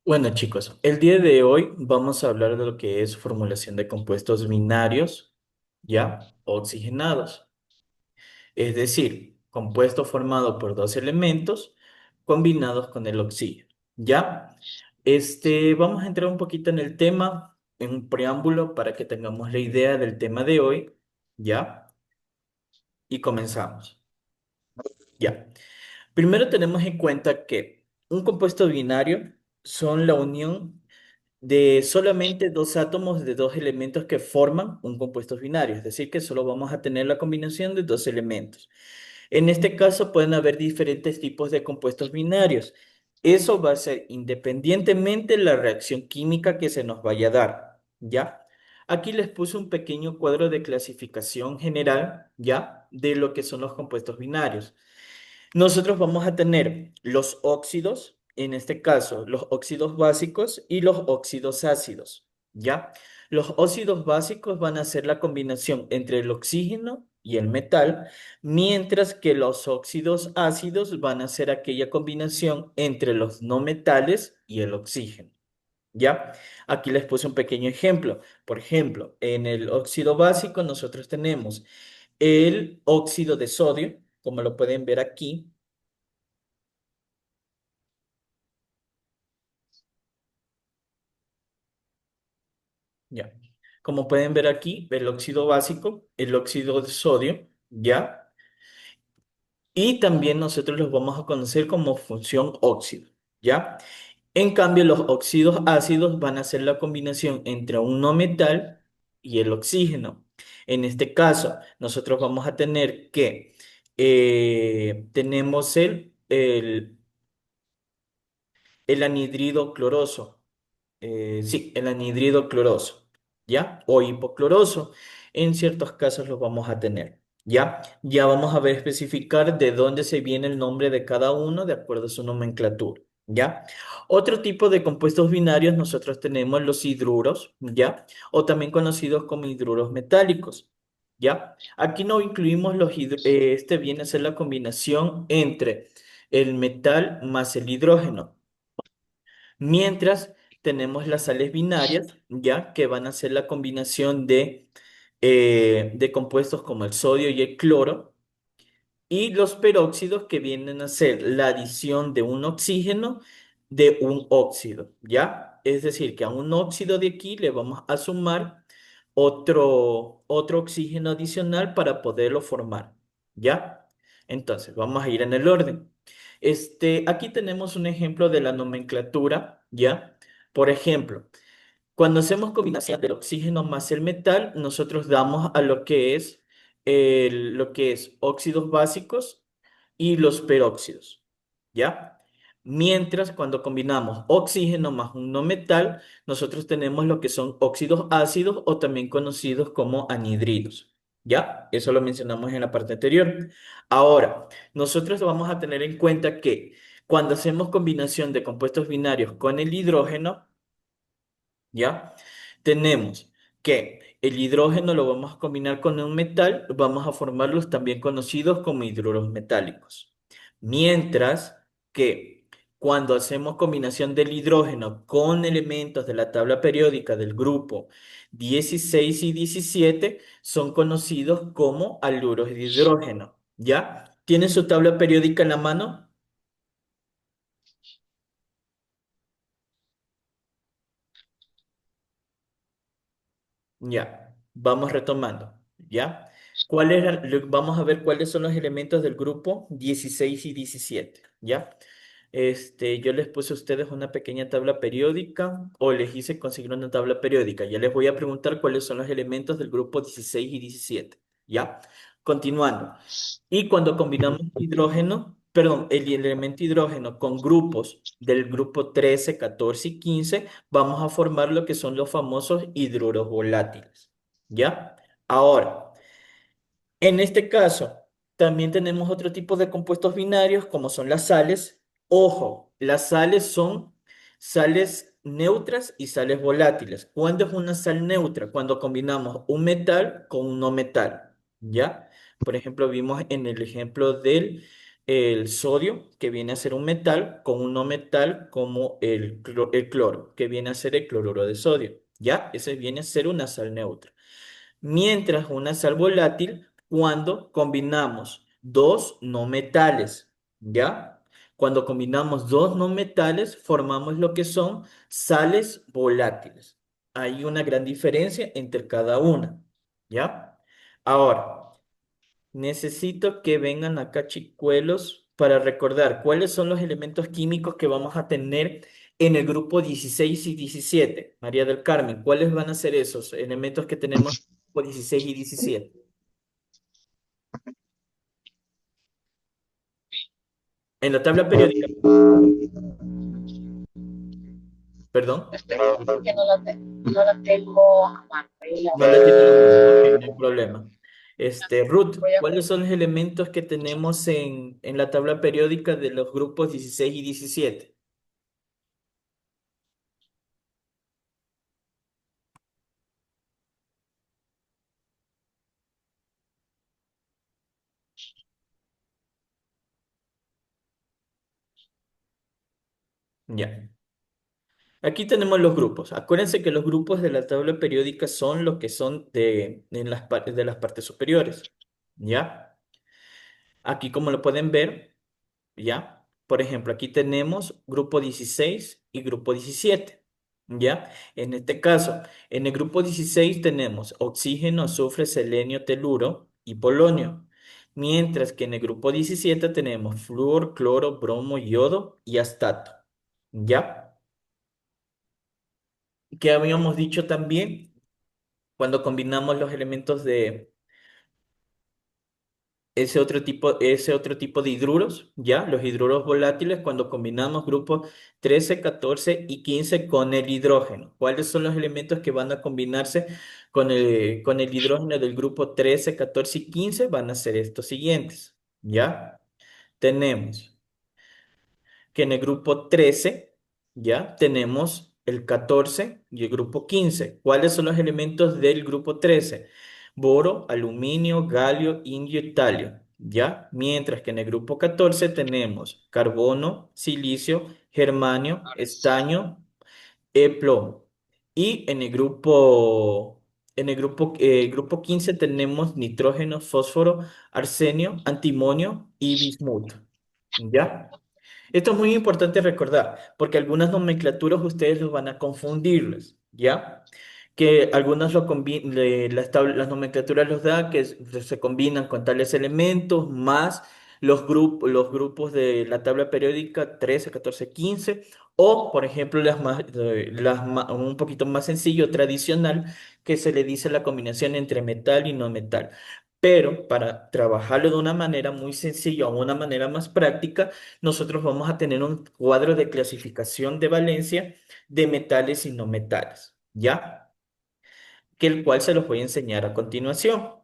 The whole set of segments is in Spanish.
Bueno, chicos, el día de hoy vamos a hablar de lo que es formulación de compuestos binarios, ya, oxigenados. Es decir, compuesto formado por dos elementos combinados con el oxígeno, ¿ya? Vamos a entrar un poquito en el tema, en un preámbulo para que tengamos la idea del tema de hoy, ¿ya? Y comenzamos, ¿ya? Primero tenemos en cuenta que un compuesto binario son la unión de solamente dos átomos de dos elementos que forman un compuesto binario, es decir, que solo vamos a tener la combinación de dos elementos. En este caso pueden haber diferentes tipos de compuestos binarios. Eso va a ser independientemente de la reacción química que se nos vaya a dar, ¿ya? Aquí les puse un pequeño cuadro de clasificación general, ¿ya? De lo que son los compuestos binarios. Nosotros vamos a tener los óxidos, en este caso, los óxidos básicos y los óxidos ácidos, ¿ya? Los óxidos básicos van a ser la combinación entre el oxígeno y el metal, mientras que los óxidos ácidos van a ser aquella combinación entre los no metales y el oxígeno, ¿ya? Aquí les puse un pequeño ejemplo. Por ejemplo, en el óxido básico nosotros tenemos el óxido de sodio, como lo pueden ver aquí. Ya. Como pueden ver aquí, el óxido básico, el óxido de sodio, ¿ya? Y también nosotros los vamos a conocer como función óxido, ¿ya? En cambio, los óxidos ácidos van a ser la combinación entre un no metal y el oxígeno. En este caso, nosotros vamos a tener que tenemos el anhidrido cloroso. Sí, el anhidrido cloroso, ¿ya? O hipocloroso. En ciertos casos los vamos a tener, ¿ya? Ya vamos a ver especificar de dónde se viene el nombre de cada uno de acuerdo a su nomenclatura, ¿ya? Otro tipo de compuestos binarios nosotros tenemos los hidruros, ¿ya? O también conocidos como hidruros metálicos, ¿ya? Aquí no incluimos este viene a ser la combinación entre el metal más el hidrógeno. Mientras tenemos las sales binarias, ya que van a ser la combinación de compuestos como el sodio y el cloro, y los peróxidos que vienen a ser la adición de un oxígeno de un óxido, ¿ya? Es decir, que a un óxido de aquí le vamos a sumar otro oxígeno adicional para poderlo formar, ¿ya? Entonces, vamos a ir en el orden. Aquí tenemos un ejemplo de la nomenclatura, ¿ya? Por ejemplo, cuando hacemos combinación del oxígeno más el metal, nosotros damos a lo que es óxidos básicos y los peróxidos, ¿ya? Mientras cuando combinamos oxígeno más un no metal, nosotros tenemos lo que son óxidos ácidos o también conocidos como anhidridos, ¿ya? Eso lo mencionamos en la parte anterior. Ahora, nosotros vamos a tener en cuenta que cuando hacemos combinación de compuestos binarios con el hidrógeno, ¿ya? Tenemos que el hidrógeno lo vamos a combinar con un metal, vamos a formar los también conocidos como hidruros metálicos. Mientras que cuando hacemos combinación del hidrógeno con elementos de la tabla periódica del grupo 16 y 17 son conocidos como haluros de hidrógeno, ¿ya? ¿Tiene su tabla periódica en la mano? Ya, vamos retomando, ¿ya? Vamos a ver cuáles son los elementos del grupo 16 y 17, ¿ya? Yo les puse a ustedes una pequeña tabla periódica o les hice conseguir una tabla periódica. Ya les voy a preguntar cuáles son los elementos del grupo 16 y 17, ¿ya? Continuando. Y cuando combinamos hidrógeno, perdón, el elemento hidrógeno con grupos del grupo 13, 14 y 15, vamos a formar lo que son los famosos hidruros volátiles. ¿Ya? Ahora, en este caso, también tenemos otro tipo de compuestos binarios como son las sales. Ojo, las sales son sales neutras y sales volátiles. ¿Cuándo es una sal neutra? Cuando combinamos un metal con un no metal. ¿Ya? Por ejemplo, vimos en el ejemplo el sodio, que viene a ser un metal, con un no metal como el cloro, que viene a ser el cloruro de sodio. ¿Ya? Ese viene a ser una sal neutra. Mientras una sal volátil cuando combinamos dos no metales, ¿ya? Cuando combinamos dos no metales, formamos lo que son sales volátiles. Hay una gran diferencia entre cada una, ¿ya? Ahora, necesito que vengan acá, chicuelos, para recordar cuáles son los elementos químicos que vamos a tener en el grupo 16 y 17. María del Carmen, ¿cuáles van a ser esos elementos que tenemos en el grupo 16 y 17? En la tabla periódica, perdón, Que no la tengo a mano. Ahí no la tiene a la mano. Ok, no hay voy problema. Ruth, a ¿cuáles son los elementos que tenemos en la tabla periódica de los grupos 16 y 17? Ya. Aquí tenemos los grupos. Acuérdense que los grupos de la tabla periódica son los que son de las partes superiores. ¿Ya? Aquí como lo pueden ver, ¿ya? Por ejemplo, aquí tenemos grupo 16 y grupo 17. ¿Ya? En este caso, en el grupo 16 tenemos oxígeno, azufre, selenio, teluro y polonio. Mientras que en el grupo 17 tenemos flúor, cloro, bromo, yodo y astato. ¿Ya? Que habíamos dicho también cuando combinamos los elementos de ese otro tipo de hidruros, ¿ya? Los hidruros volátiles, cuando combinamos grupos 13, 14 y 15 con el hidrógeno. ¿Cuáles son los elementos que van a combinarse con el hidrógeno del grupo 13, 14 y 15? Van a ser estos siguientes, ¿ya? Tenemos que en el grupo 13 ya tenemos el 14 y el grupo 15. ¿Cuáles son los elementos del grupo 13? Boro, aluminio, galio, indio y talio, ¿ya? Mientras que en el grupo 14 tenemos carbono, silicio, germanio, estaño, plomo. Y grupo 15 tenemos nitrógeno, fósforo, arsenio, antimonio y bismuto, ¿ya? Esto es muy importante recordar, porque algunas nomenclaturas ustedes los van a confundirles, ¿ya? Que algunas las nomenclaturas los da que se combinan con tales elementos, más los grupos de la tabla periódica 13, 14, 15, o por ejemplo un poquito más sencillo, tradicional, que se le dice la combinación entre metal y no metal. Pero para trabajarlo de una manera muy sencilla o una manera más práctica, nosotros vamos a tener un cuadro de clasificación de valencia de metales y no metales, ¿ya? Que el cual se los voy a enseñar a continuación,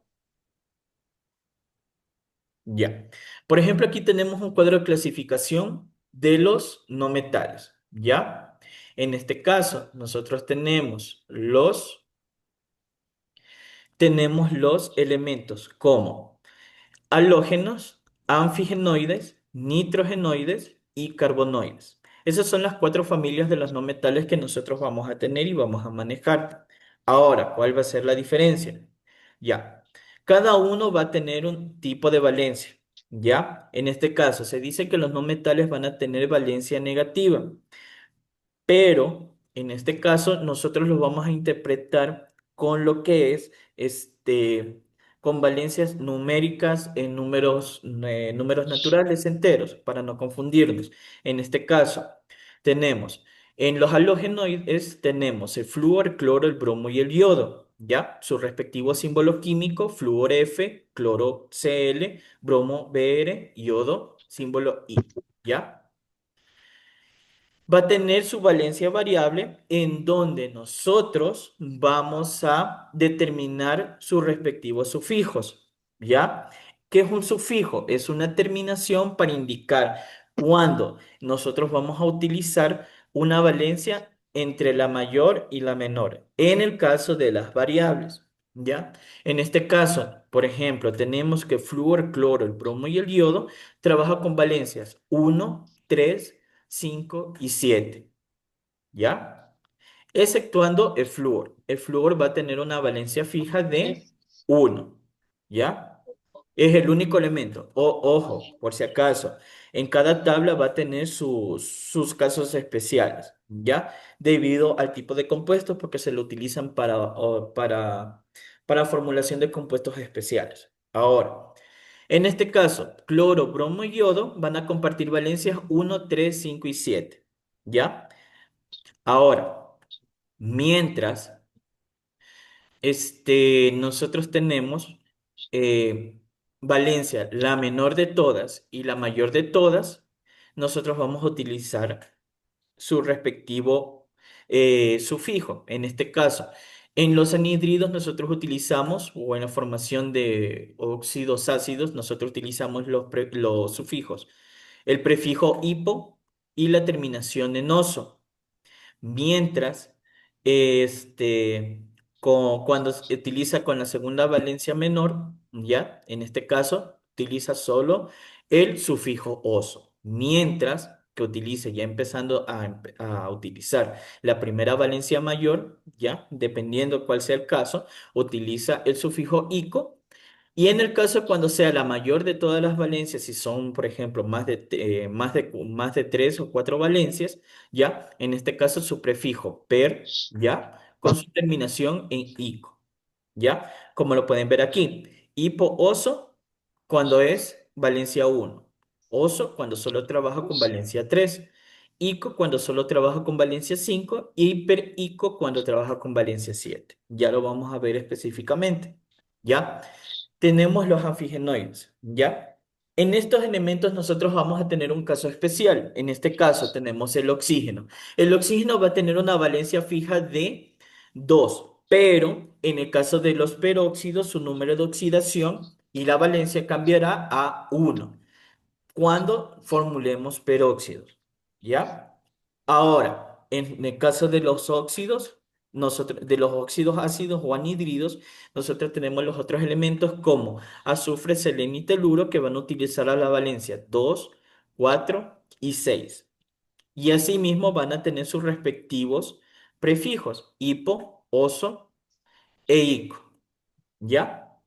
¿ya? Por ejemplo, aquí tenemos un cuadro de clasificación de los no metales, ¿ya? En este caso, nosotros tenemos los elementos como halógenos, anfigenoides, nitrogenoides y carbonoides. Esas son las cuatro familias de los no metales que nosotros vamos a tener y vamos a manejar. Ahora, ¿cuál va a ser la diferencia? Ya, cada uno va a tener un tipo de valencia. Ya, en este caso se dice que los no metales van a tener valencia negativa. Pero en este caso nosotros lo vamos a interpretar con lo que es con valencias numéricas en números naturales enteros, para no confundirnos. En este caso, tenemos en los halogenoides tenemos el flúor, el cloro, el bromo y el yodo, ¿ya? Su respectivo símbolo químico, flúor F, cloro Cl, bromo Br, yodo, símbolo I, ¿ya? Va a tener su valencia variable en donde nosotros vamos a determinar sus respectivos sufijos, ¿ya? ¿Qué es un sufijo? Es una terminación para indicar cuándo nosotros vamos a utilizar una valencia entre la mayor y la menor, en el caso de las variables, ¿ya? En este caso, Por ejemplo, tenemos que flúor, cloro, el bromo y el yodo trabajan con valencias 1, 3, 5 y 7. ¿Ya? Exceptuando el flúor. El flúor va a tener una valencia fija de es 1. ¿Ya? Es el único elemento. Ojo, por si acaso, en cada tabla va a tener sus casos especiales, ¿ya? Debido al tipo de compuestos, porque se lo utilizan para formulación de compuestos especiales. Ahora, en este caso, cloro, bromo y yodo van a compartir valencias 1, 3, 5 y 7, ¿ya? Ahora, mientras nosotros tenemos Valencia, la menor de todas y la mayor de todas, nosotros vamos a utilizar su respectivo sufijo. En este caso, en los anhídridos nosotros utilizamos, o en la formación de óxidos ácidos, nosotros utilizamos los sufijos, el prefijo hipo y la terminación en oso. Mientras, este, cuando se utiliza con la segunda valencia menor, ¿ya? En este caso, utiliza solo el sufijo oso. Mientras que utilice, ya empezando a utilizar la primera valencia mayor, ¿ya? Dependiendo cuál sea el caso, utiliza el sufijo ico. Y en el caso cuando sea la mayor de todas las valencias, si son, por ejemplo, más de 3 o 4 valencias, ¿ya? En este caso su prefijo per, ¿ya? Con su terminación en ico, ¿ya? Como lo pueden ver aquí. Hipo oso cuando es valencia 1. Oso cuando solo trabaja con valencia 3. Ico cuando solo trabaja con valencia 5. Hiper ico cuando trabaja con valencia 7. Ya lo vamos a ver específicamente, ¿ya? Tenemos los anfigenoides, ¿ya? En estos elementos nosotros vamos a tener un caso especial. En este caso tenemos el oxígeno. El oxígeno va a tener una valencia fija de 2, pero en el caso de los peróxidos, su número de oxidación y la valencia cambiará a 1 cuando formulemos peróxidos, ¿ya? Ahora, en el caso de los óxidos, de los óxidos ácidos o anhídridos, nosotros tenemos los otros elementos como azufre, selenio y teluro que van a utilizar a la valencia 2, 4 y 6. Y asimismo van a tener sus respectivos prefijos, hipo, oso e ico, ¿ya?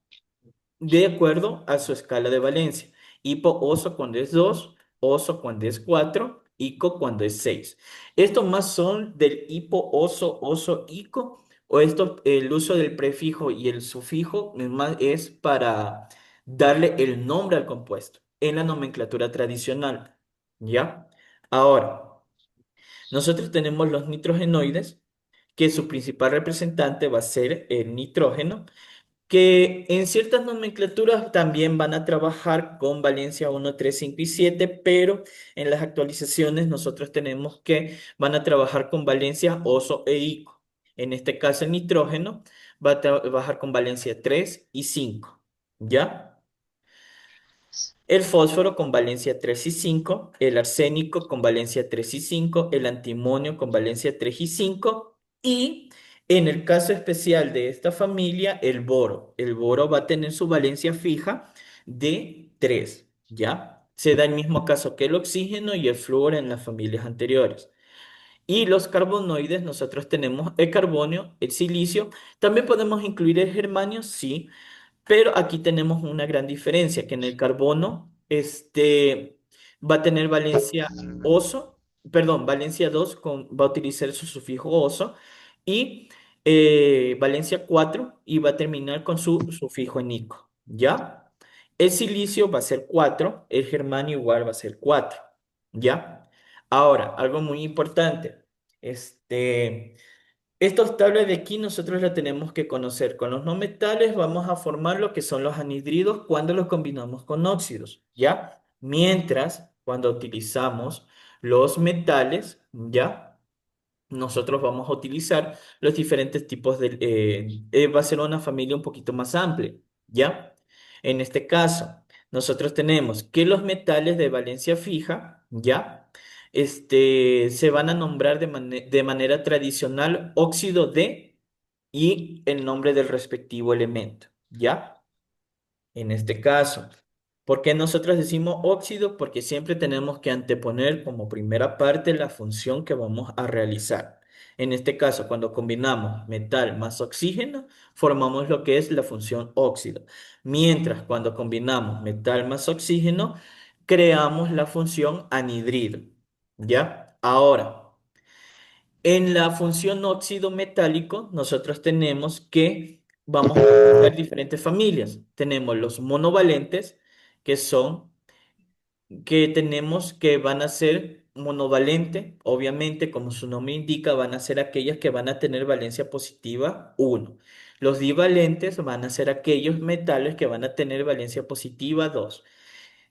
De acuerdo a su escala de valencia. Hipo oso cuando es 2, oso cuando es 4, ico cuando es 6. Estos más son del hipo oso, oso, ico, o esto, el uso del prefijo y el sufijo es más es para darle el nombre al compuesto en la nomenclatura tradicional. ¿Ya? Ahora, nosotros tenemos los nitrogenoides, que su principal representante va a ser el nitrógeno, que en ciertas nomenclaturas también van a trabajar con valencia 1, 3, 5 y 7, pero en las actualizaciones nosotros tenemos que van a trabajar con valencia oso e ico. En este caso el nitrógeno va a trabajar con valencia 3 y 5, ¿ya? El fósforo con valencia 3 y 5, el arsénico con valencia 3 y 5, el antimonio con valencia 3 y 5 y en el caso especial de esta familia, el boro. El boro va a tener su valencia fija de 3, ¿ya? Se da el mismo caso que el oxígeno y el flúor en las familias anteriores. Y los carbonoides, nosotros tenemos el carbonio, el silicio. También podemos incluir el germanio, sí, pero aquí tenemos una gran diferencia, que en el carbono va a tener valencia oso, perdón, valencia 2 va a utilizar su sufijo oso y valencia 4 y va a terminar con su sufijo enico, ¿ya? El silicio va a ser 4, el germanio igual va a ser 4, ¿ya? Ahora, algo muy importante, estos tablas de aquí nosotros las tenemos que conocer. Con los no metales vamos a formar lo que son los anhídridos cuando los combinamos con óxidos, ¿ya? Mientras, cuando utilizamos los metales, ¿ya? Nosotros vamos a utilizar los diferentes tipos va a ser una familia un poquito más amplia, ¿ya? En este caso, nosotros tenemos que los metales de valencia fija, ¿ya? Se van a nombrar de manera tradicional óxido de y el nombre del respectivo elemento, ¿ya? En este caso, ¿por qué nosotros decimos óxido? Porque siempre tenemos que anteponer como primera parte la función que vamos a realizar. En este caso, cuando combinamos metal más oxígeno, formamos lo que es la función óxido. Mientras cuando combinamos metal más oxígeno, creamos la función anhidrido. ¿Ya? Ahora, en la función óxido metálico, nosotros tenemos que vamos a utilizar diferentes familias. Tenemos los monovalentes, que son, que tenemos que van a ser monovalente, obviamente, como su nombre indica, van a ser aquellas que van a tener valencia positiva 1. Los divalentes van a ser aquellos metales que van a tener valencia positiva 2.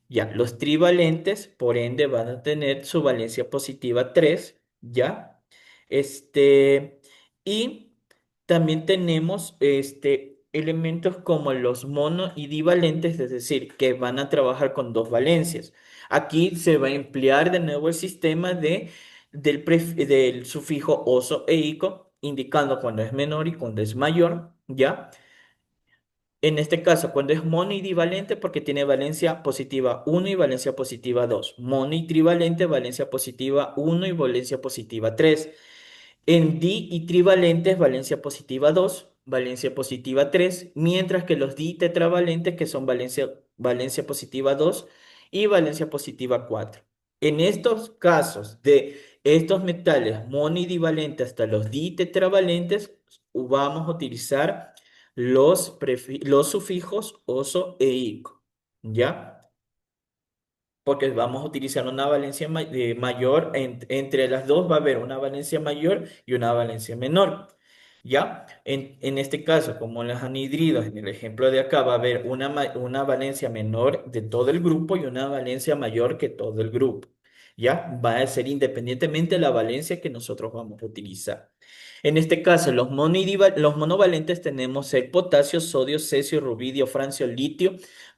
Ya, los trivalentes, por ende, van a tener su valencia positiva 3, ¿ya? Este, y también tenemos elementos como los mono y divalentes, es decir, que van a trabajar con dos valencias. Aquí se va a emplear de nuevo el sistema del sufijo oso e ico, indicando cuando es menor y cuando es mayor, ¿ya? En este caso, cuando es mono y divalente, porque tiene valencia positiva 1 y valencia positiva 2. Mono y trivalente, valencia positiva 1 y valencia positiva 3. En di y trivalentes, valencia positiva 2, valencia positiva 3, mientras que los di tetravalentes, que son valencia positiva 2 y valencia positiva 4. En estos casos de estos metales monidivalentes hasta los ditetravalentes, vamos a utilizar los sufijos oso e ico, ¿ya? Porque vamos a utilizar una valencia mayor, entre las dos va a haber una valencia mayor y una valencia menor. ¿Ya? En este caso, como en los anhidridos, en el ejemplo de acá, va a haber una valencia menor de todo el grupo y una valencia mayor que todo el grupo. ¿Ya? Va a ser independientemente de la valencia que nosotros vamos a utilizar. En este caso, los monovalentes tenemos el potasio, sodio, cesio, rubidio, francio, litio,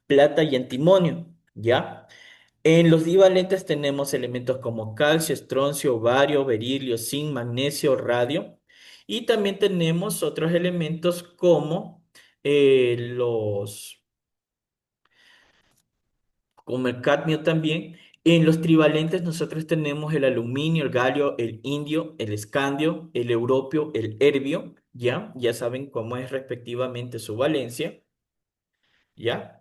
plata y antimonio. ¿Ya? En los divalentes tenemos elementos como calcio, estroncio, bario, berilio, zinc, magnesio, radio. Y también tenemos otros elementos los, como el cadmio también. En los trivalentes nosotros tenemos el aluminio, el galio, el indio, el escandio, el europio, el herbio. ¿Ya? Ya saben cómo es respectivamente su valencia. ¿Ya?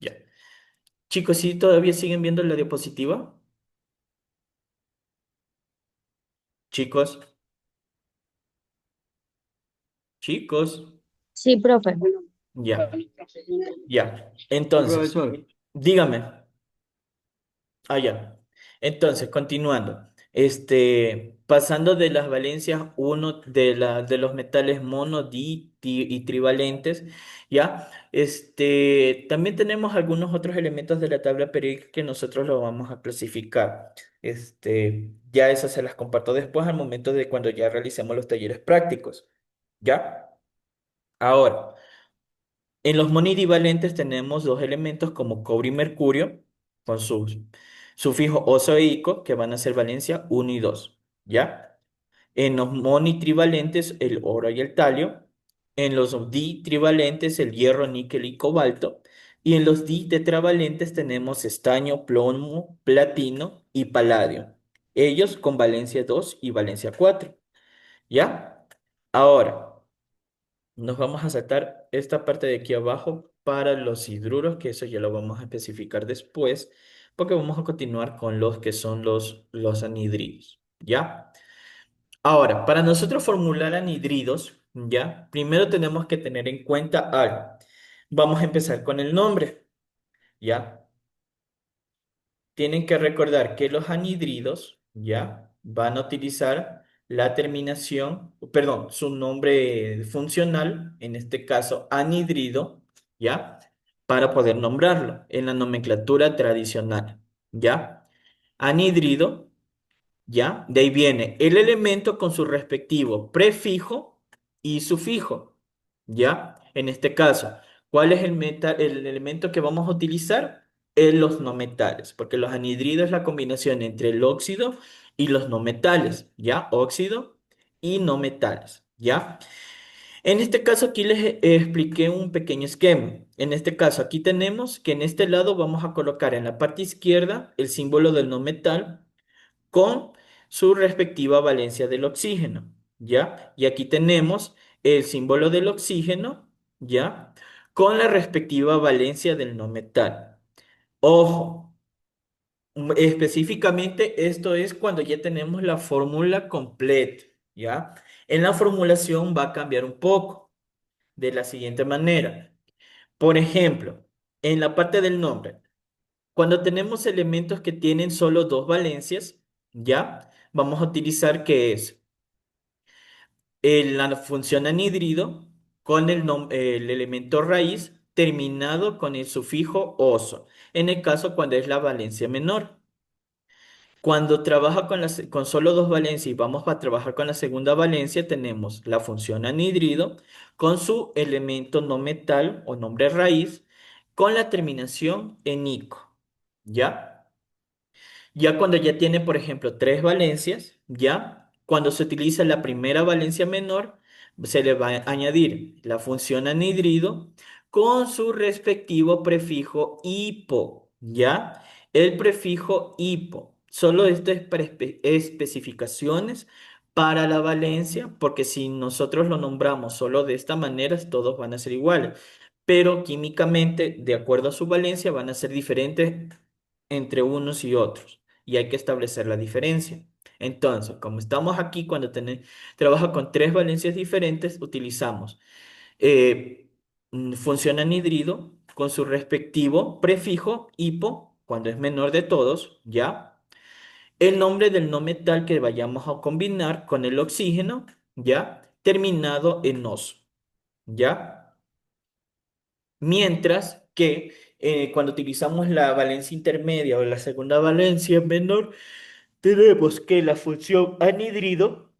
Ya. Chicos, ¿sí todavía siguen viendo la diapositiva? Chicos, chicos. Sí, profe. Ya. Ya, Sí, entonces, profesor. dígame. Ah, ya. Entonces, continuando. Pasando de las valencias uno de los metales mono, y trivalentes, ¿ya? También tenemos algunos otros elementos de la tabla periódica que nosotros lo vamos a clasificar. Ya esas se las comparto después al momento de cuando ya realicemos los talleres prácticos, ¿ya? Ahora. En los monidivalentes tenemos dos elementos como cobre y mercurio, con sus sufijo oso e ico, que van a ser valencia 1 y 2, ¿ya? En los monitrivalentes, el oro y el talio. En los ditrivalentes, el hierro, níquel y cobalto. Y en los ditetravalentes tenemos estaño, plomo, platino y paladio. Ellos con valencia 2 y valencia 4, ¿ya? Ahora. Nos vamos a saltar esta parte de aquí abajo para los hidruros, que eso ya lo vamos a especificar después, porque vamos a continuar con los que son los anhidridos, ¿ya? Ahora, para nosotros formular anhidridos, ¿ya? Primero tenemos que tener en cuenta algo. Vamos a empezar con el nombre, ¿ya? Tienen que recordar que los anhidridos, ¿ya? Van a utilizar la terminación, perdón, su nombre funcional, en este caso anhidrido, ¿ya? Para poder nombrarlo en la nomenclatura tradicional, ¿ya? Anhidrido, ¿ya? De ahí viene el elemento con su respectivo prefijo y sufijo, ¿ya? En este caso, ¿cuál es el elemento que vamos a utilizar? En los no metales, porque los anhidridos es la combinación entre el óxido y los no metales, ¿ya? Óxido y no metales, ¿ya? En este caso aquí les expliqué un pequeño esquema. En este caso aquí tenemos que en este lado vamos a colocar en la parte izquierda el símbolo del no metal con su respectiva valencia del oxígeno, ¿ya? Y aquí tenemos el símbolo del oxígeno, ¿ya? Con la respectiva valencia del no metal. Ojo, específicamente esto es cuando ya tenemos la fórmula completa, ¿ya? En la formulación va a cambiar un poco de la siguiente manera. Por ejemplo, en la parte del nombre, cuando tenemos elementos que tienen solo dos valencias, ¿ya? Vamos a utilizar que es la función anhídrido con el elemento raíz terminado con el sufijo oso, en el caso cuando es la valencia menor. Cuando trabaja con solo dos valencias y vamos a trabajar con la segunda valencia, tenemos la función anhídrido con su elemento no metal o nombre raíz con la terminación en ico. ¿Ya? Ya cuando ya tiene, por ejemplo, tres valencias, ya cuando se utiliza la primera valencia menor, se le va a añadir la función anhídrido con su respectivo prefijo hipo, ¿ya? El prefijo hipo. Solo esto es para especificaciones para la valencia, porque si nosotros lo nombramos solo de esta manera, todos van a ser iguales. Pero químicamente, de acuerdo a su valencia, van a ser diferentes entre unos y otros y hay que establecer la diferencia. Entonces, como estamos aquí, cuando trabaja con tres valencias diferentes, utilizamos eh, función anhidrido con su respectivo prefijo hipo, cuando es menor de todos, ¿ya? El nombre del no metal que vayamos a combinar con el oxígeno, ¿ya? Terminado en oso, ¿ya? Mientras que cuando utilizamos la valencia intermedia o la segunda valencia menor, tenemos que la función anhidrido,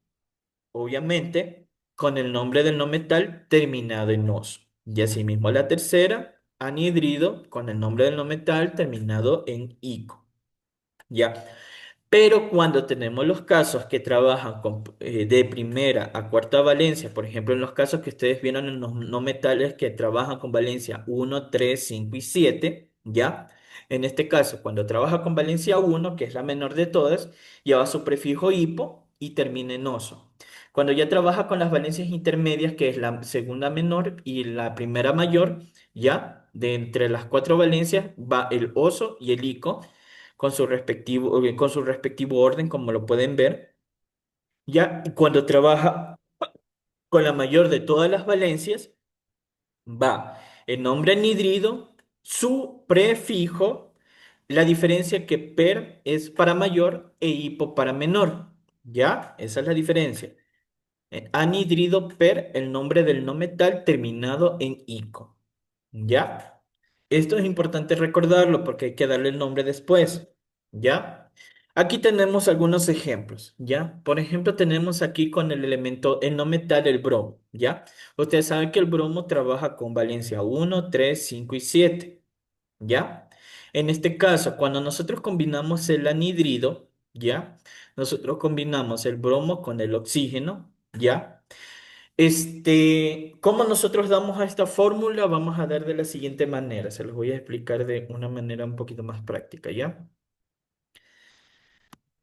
obviamente, con el nombre del no metal terminado en oso. Y asimismo la tercera, anhidrido, con el nombre del no metal terminado en ico. ¿Ya? Pero cuando tenemos los casos que trabajan de primera a cuarta valencia, por ejemplo, en los casos que ustedes vieron en los no metales que trabajan con valencia 1, 3, 5 y 7, ¿ya? En este caso, cuando trabaja con valencia 1, que es la menor de todas, lleva su prefijo hipo y termina en oso. Cuando ya trabaja con las valencias intermedias, que es la segunda menor y la primera mayor, ¿ya? De entre las cuatro valencias va el oso y el ico con su respectivo orden, como lo pueden ver. Ya cuando trabaja con la mayor de todas las valencias, va el nombre anhidrido, su prefijo, la diferencia que per es para mayor e hipo para menor. ¿Ya? Esa es la diferencia. Anhidrido per el nombre del no metal terminado en ico. ¿Ya? Esto es importante recordarlo porque hay que darle el nombre después. ¿Ya? Aquí tenemos algunos ejemplos. ¿Ya? Por ejemplo, tenemos aquí con el elemento, el no metal, el bromo. ¿Ya? Ustedes saben que el bromo trabaja con valencia 1, 3, 5 y 7. ¿Ya? En este caso, cuando nosotros combinamos el anhidrido, ¿ya? Nosotros combinamos el bromo con el oxígeno, ¿ya? ¿Cómo nosotros damos a esta fórmula? Vamos a dar de la siguiente manera. Se los voy a explicar de una manera un poquito más práctica, ¿ya?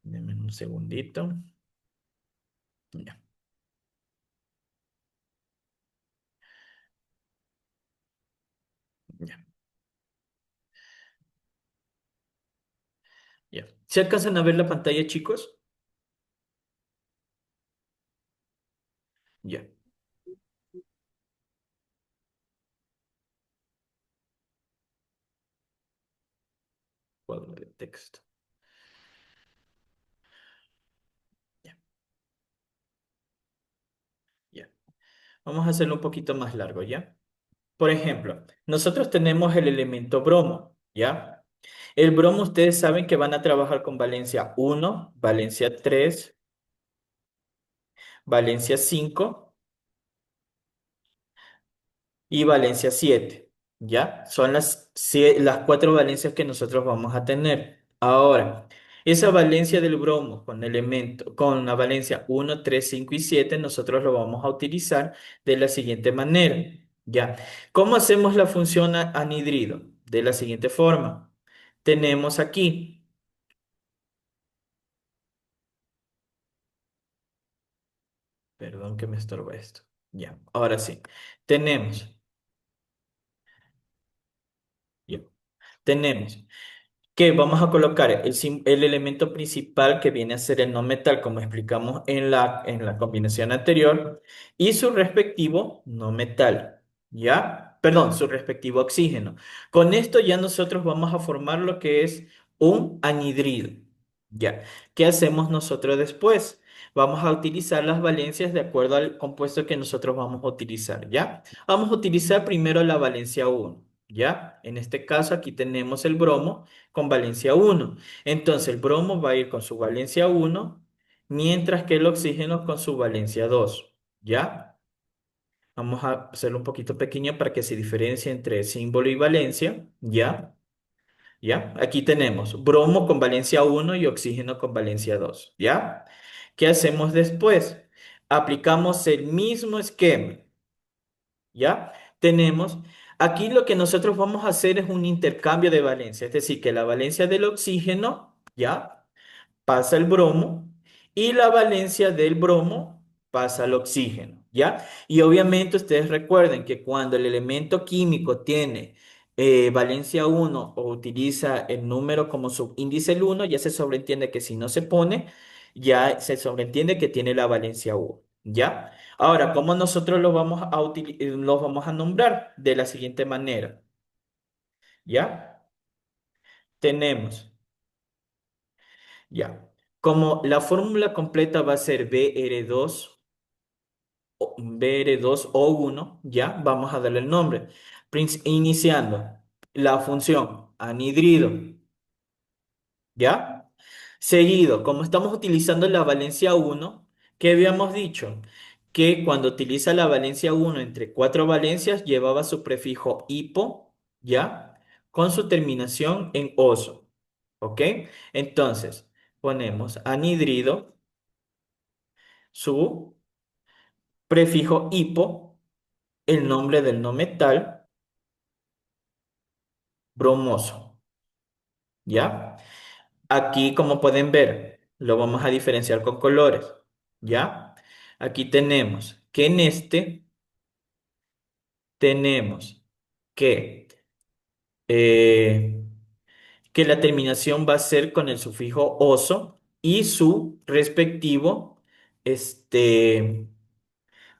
Denme un segundito. Ya, ya, ya. ¿Se alcanzan a ver la pantalla, chicos? Ya, cuadro de texto. Ya, ya. Vamos a hacerlo un poquito más largo, ¿ya? Por ejemplo, nosotros tenemos el elemento bromo, ¿ya? El bromo, ustedes saben que van a trabajar con valencia 1, valencia 3, valencia 5 y valencia 7, ¿ya? Son las cuatro valencias que nosotros vamos a tener. Ahora, Esa valencia del bromo con la valencia 1, 3, 5 y 7, nosotros lo vamos a utilizar de la siguiente manera. ¿Ya? ¿Cómo hacemos la función anhidrido? De la siguiente forma. Tenemos aquí, perdón que me estorba esto. Ya, ahora sí. Tenemos, ya, tenemos que vamos a colocar el elemento principal que viene a ser el no metal, como explicamos en la combinación anterior, y su respectivo no metal, ¿ya? Perdón, su respectivo oxígeno. Con esto ya nosotros vamos a formar lo que es un anhidrido, ¿ya? ¿Qué hacemos nosotros después? Vamos a utilizar las valencias de acuerdo al compuesto que nosotros vamos a utilizar, ¿ya? Vamos a utilizar primero la valencia uno, ¿ya? En este caso aquí tenemos el bromo con valencia uno. Entonces el bromo va a ir con su valencia uno, mientras que el oxígeno con su valencia 2. ¿Ya? Vamos a hacerlo un poquito pequeño para que se diferencie entre símbolo y valencia. ¿Ya? ¿Ya? Aquí tenemos bromo con valencia uno y oxígeno con valencia 2. ¿Ya? ¿Qué hacemos después? Aplicamos el mismo esquema. ¿Ya? Tenemos, aquí lo que nosotros vamos a hacer es un intercambio de valencia, es decir, que la valencia del oxígeno, ¿ya? Pasa el bromo y la valencia del bromo pasa al oxígeno, ¿ya? Y obviamente ustedes recuerden que cuando el elemento químico tiene valencia uno o utiliza el número como subíndice el uno, ya se sobreentiende que si no se pone, ya se sobreentiende que tiene la valencia uno, ¿ya? Ahora, ¿cómo nosotros los vamos a nombrar? De la siguiente manera, ¿ya? Tenemos, ya. Como la fórmula completa va a ser BR2O1, ¿ya? Vamos a darle el nombre. Iniciando la función anhidrido, ¿ya? Seguido, como estamos utilizando la valencia uno, ¿qué habíamos dicho? Que cuando utiliza la valencia uno entre cuatro valencias llevaba su prefijo hipo, ¿ya? Con su terminación en oso, ¿ok? Entonces, ponemos anhidrido, su prefijo hipo, el nombre del no metal, bromoso, ¿ya? Aquí, como pueden ver, lo vamos a diferenciar con colores, ¿ya? Aquí tenemos que en este tenemos que, eh, que la terminación va a ser con el sufijo oso y su respectivo este,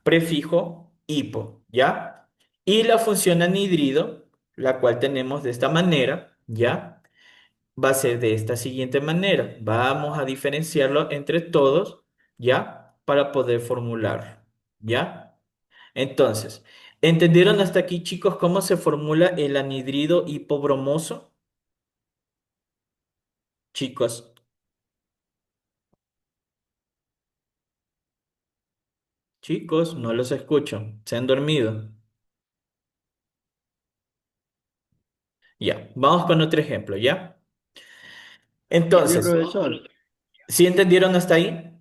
prefijo hipo, ¿ya? Y la función anhidrido, la cual tenemos de esta manera, ¿ya? Va a ser de esta siguiente manera. Vamos a diferenciarlo entre todos, ¿ya? Para poder formular, ¿ya? Entonces, ¿entendieron hasta aquí, chicos, cómo se formula el anhidrido hipobromoso? Chicos, chicos, no los escucho. ¿Se han dormido? Ya, vamos con otro ejemplo, ¿ya? Sí, Entonces, profesor. ¿sí entendieron hasta ahí?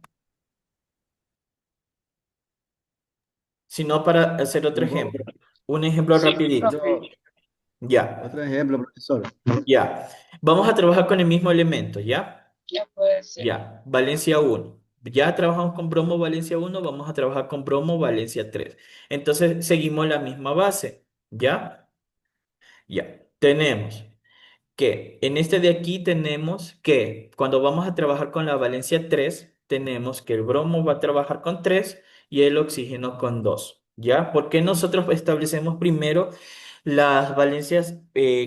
Si no, para hacer otro Un ejemplo. poco. Un ejemplo Sí, rapidito. profe. Otro, Ya, otro ejemplo, profesor. ya. Vamos a trabajar con el mismo elemento, ¿ya? Ya puede ser. Ya, Valencia uno. Ya trabajamos con bromo Valencia uno, vamos a trabajar con bromo Valencia 3. Entonces seguimos la misma base, ¿ya? Ya, tenemos que en este de aquí tenemos que cuando vamos a trabajar con la valencia 3 tenemos que el bromo va a trabajar con 3 y el oxígeno con 2, ¿ya? ¿Por qué nosotros establecemos primero las valencias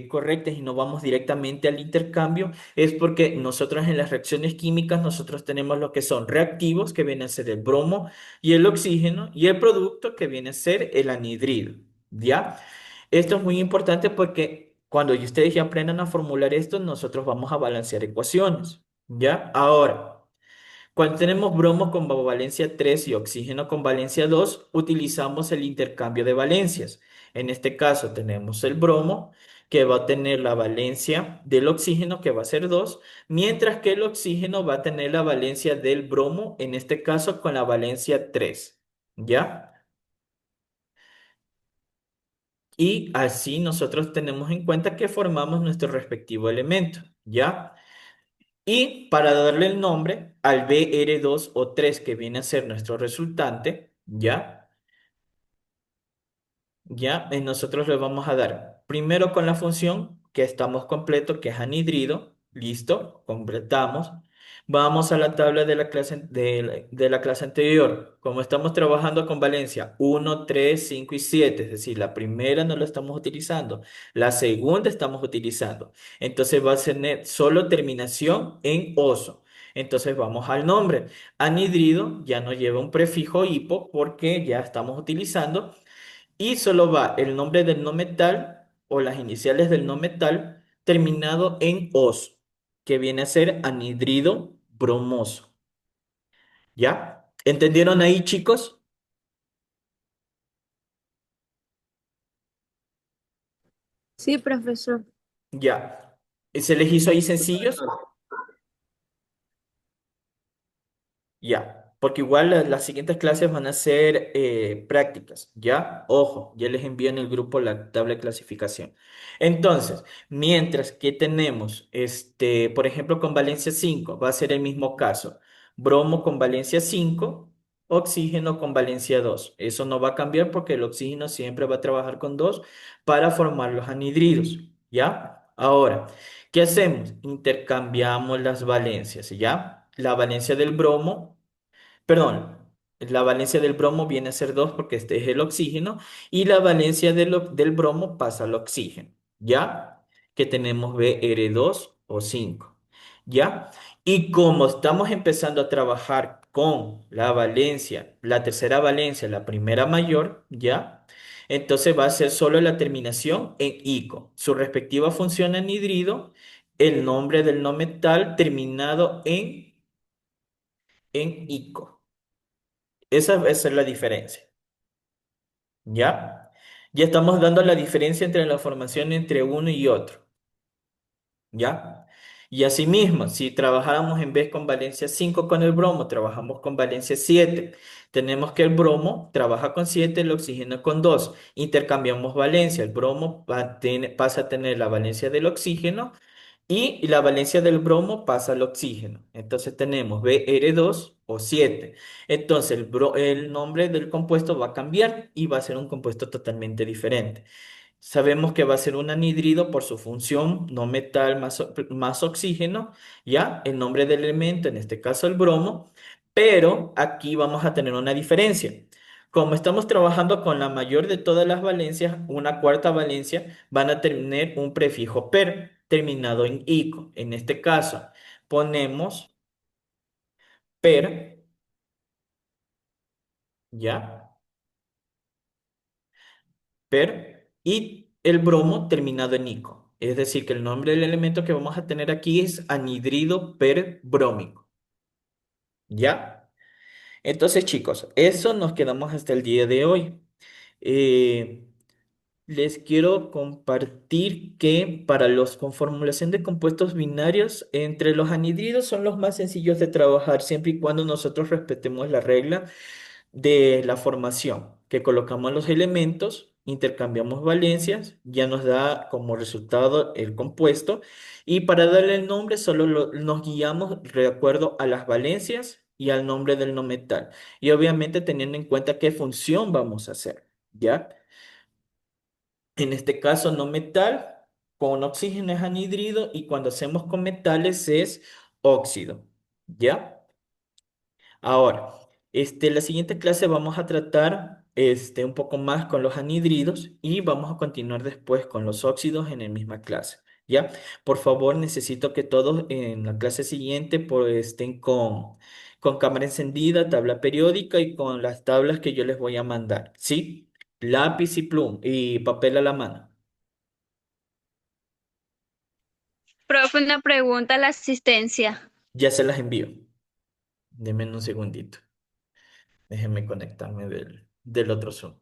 correctas y no vamos directamente al intercambio? Es porque nosotros en las reacciones químicas nosotros tenemos lo que son reactivos, que viene a ser el bromo y el oxígeno, y el producto que viene a ser el anhidrido, ¿ya? Esto es muy importante porque cuando ustedes ya aprendan a formular esto, nosotros vamos a balancear ecuaciones, ¿ya? Ahora, cuando tenemos bromo con valencia 3 y oxígeno con valencia 2, utilizamos el intercambio de valencias. En este caso tenemos el bromo que va a tener la valencia del oxígeno, que va a ser 2, mientras que el oxígeno va a tener la valencia del bromo, en este caso con la valencia 3. ¿Ya? Y así nosotros tenemos en cuenta que formamos nuestro respectivo elemento. ¿Ya? Y para darle el nombre al BR2 o 3 que viene a ser nuestro resultante, ¿ya? Ya, nosotros le vamos a dar primero con la función que estamos completo, que es anhidrido. Listo, completamos. Vamos a la tabla de la clase, de la clase anterior. Como estamos trabajando con valencia 1, 3, 5 y 7, es decir, la primera no la estamos utilizando, la segunda estamos utilizando. Entonces va a tener solo terminación en oso. Entonces vamos al nombre. Anhidrido ya no lleva un prefijo hipo porque ya estamos utilizando y solo va el nombre del no metal o las iniciales del no metal terminado en os, que viene a ser anhidrido bromoso. ¿Ya? ¿Entendieron ahí, chicos? Sí, profesor. Ya. ¿Se les hizo ahí Sí, sencillos? profesor. Ya, porque igual las siguientes clases van a ser prácticas, ¿ya? Ojo, ya les envío en el grupo la tabla de clasificación. Entonces, mientras que tenemos, por ejemplo, con valencia 5 va a ser el mismo caso. Bromo con valencia 5, oxígeno con valencia 2. Eso no va a cambiar porque el oxígeno siempre va a trabajar con 2 para formar los anhidridos, ¿ya? Ahora, ¿qué hacemos? Intercambiamos las valencias, ¿ya? La valencia del bromo, perdón, la valencia del bromo viene a ser 2 porque este es el oxígeno y la valencia del bromo pasa al oxígeno, ¿ya? Que tenemos Br2O5, ¿ya? Y como estamos empezando a trabajar con la valencia, la tercera valencia, la primera mayor, ¿ya? Entonces va a ser solo la terminación en ico, su respectiva función anhidrido, el nombre del no metal terminado en ico. Esa va a ser la diferencia, ¿ya? Ya estamos dando la diferencia entre la formación entre uno y otro, ¿ya? Y asimismo, si trabajáramos en vez con valencia 5 con el bromo, trabajamos con valencia 7. Tenemos que el bromo trabaja con 7, el oxígeno con 2. Intercambiamos valencia. El bromo pasa a tener la valencia del oxígeno y la valencia del bromo pasa al oxígeno. Entonces tenemos Br2O7. Entonces el nombre del compuesto va a cambiar y va a ser un compuesto totalmente diferente. Sabemos que va a ser un anhidrido por su función no metal más oxígeno, ¿ya? El nombre del elemento, en este caso el bromo, pero aquí vamos a tener una diferencia. Como estamos trabajando con la mayor de todas las valencias, una cuarta valencia, van a tener un prefijo per terminado en ico. En este caso, ponemos per, ¿ya? Per y el bromo terminado en ico. Es decir, que el nombre del elemento que vamos a tener aquí es anhidrido perbrómico. ¿Ya? Entonces, chicos, eso nos quedamos hasta el día de hoy. Eh, Les quiero compartir que para los con formulación de compuestos binarios, entre los anhidridos son los más sencillos de trabajar siempre y cuando nosotros respetemos la regla de la formación, que colocamos los elementos, intercambiamos valencias, ya nos da como resultado el compuesto y para darle el nombre solo nos guiamos de acuerdo a las valencias y al nombre del no metal y obviamente teniendo en cuenta qué función vamos a hacer, ¿ya? En este caso no metal con oxígeno es anhidrido y cuando hacemos con metales es óxido, ¿ya? Ahora, la siguiente clase vamos a tratar un poco más con los anhidridos y vamos a continuar después con los óxidos en la misma clase. ¿Ya? Por favor, necesito que todos en la clase siguiente pues, estén con cámara encendida, tabla periódica y con las tablas que yo les voy a mandar. ¿Sí? Lápiz y plum y papel a la mano. Profe, una pregunta a la asistencia. Ya se las envío. Denme un segundito. Déjenme conectarme del otro Zoom.